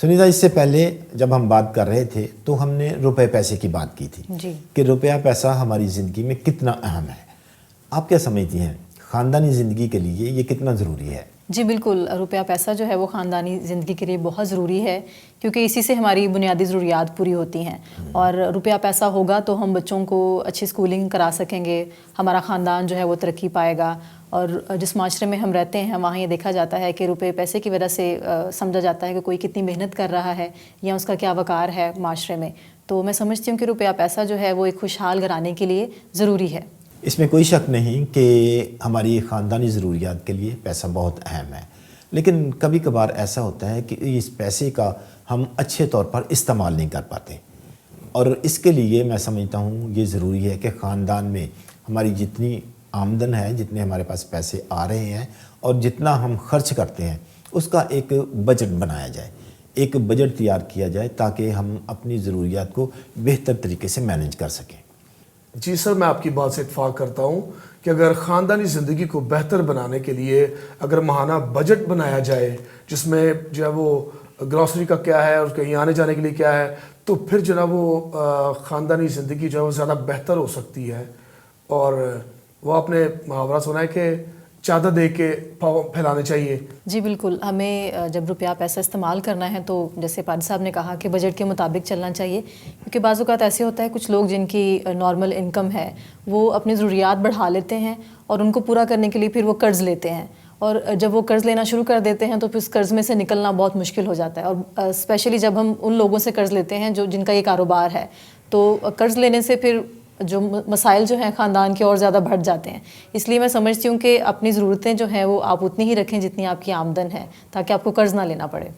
سنیتا، اس سے پہلے جب ہم بات کر رہے تھے تو ہم نے روپے پیسے کی بات کی تھی جی کہ روپیہ پیسہ ہماری زندگی میں کتنا اہم ہے. آپ کیا سمجھتی ہیں خاندانی زندگی کے لیے یہ کتنا ضروری ہے؟ جی بالکل، روپیہ پیسہ جو ہے وہ خاندانی زندگی کے لیے بہت ضروری ہے، کیونکہ اسی سے ہماری بنیادی ضروریات پوری ہوتی ہیں. اور روپیہ پیسہ ہوگا تو ہم بچوں کو اچھی اسکولنگ کرا سکیں گے، ہمارا خاندان جو ہے وہ ترقی پائے گا. اور جس معاشرے میں ہم رہتے ہیں وہاں یہ دیکھا جاتا ہے کہ روپے پیسے کی وجہ سے سمجھا جاتا ہے کہ کوئی کتنی محنت کر رہا ہے یا اس کا کیا وقار ہے معاشرے میں. تو میں سمجھتی ہوں کہ روپیہ پیسہ جو ہے وہ ایک خوشحال گھرانے کے لیے ضروری ہے. اس میں کوئی شک نہیں کہ ہماری خاندانی ضروریات کے لیے پیسہ بہت اہم ہے، لیکن کبھی کبھار ایسا ہوتا ہے کہ اس پیسے کا ہم اچھے طور پر استعمال نہیں کر پاتے. اور اس کے لیے میں سمجھتا ہوں یہ ضروری ہے کہ خاندان میں ہماری جتنی آمدن ہے، جتنے ہمارے پاس پیسے آ رہے ہیں اور جتنا ہم خرچ کرتے ہیں، اس کا ایک بجٹ بنایا جائے، ایک بجٹ تیار کیا جائے تاکہ ہم اپنی ضروریات کو بہتر طریقے سے مینیج کر سکیں. جی سر، میں آپ کی بات سے اتفاق کرتا ہوں کہ اگر خاندانی زندگی کو بہتر بنانے کے لیے اگر ماہانہ بجٹ بنایا جائے جس میں جو ہے وہ گروسری کا کیا ہے اور کہیں آنے جانے کے لیے کیا ہے، تو پھر جو ہے وہ خاندانی زندگی جو ہے وہ زیادہ بہتر ہو سکتی ہے. اور وہ آپ نے محاورہ سنا ہے کہ چادر دے کے پاؤں پھیلانے چاہیے. جی بالکل، ہمیں جب روپیہ پیسہ استعمال کرنا ہے تو جیسے پادری صاحب نے کہا کہ بجٹ کے مطابق چلنا چاہیے، کیونکہ بعض اوقات ایسے ہوتا ہے کچھ لوگ جن کی نارمل انکم ہے وہ اپنی ضروریات بڑھا لیتے ہیں اور ان کو پورا کرنے کے لیے پھر وہ قرض لیتے ہیں. اور جب وہ قرض لینا شروع کر دیتے ہیں تو پھر اس قرض میں سے نکلنا بہت مشکل ہو جاتا ہے. اور اسپیشلی جب ہم ان لوگوں سے قرض لیتے ہیں جن کا یہ کاروبار ہے، تو قرض لینے سے پھر جو مسائل جو ہیں خاندان کے اور زیادہ بڑھ جاتے ہیں. اس لیے میں سمجھتی ہوں کہ اپنی ضرورتیں جو ہیں وہ آپ اتنی ہی رکھیں جتنی آپ کی آمدن ہے، تاکہ آپ کو قرض نہ لینا پڑے.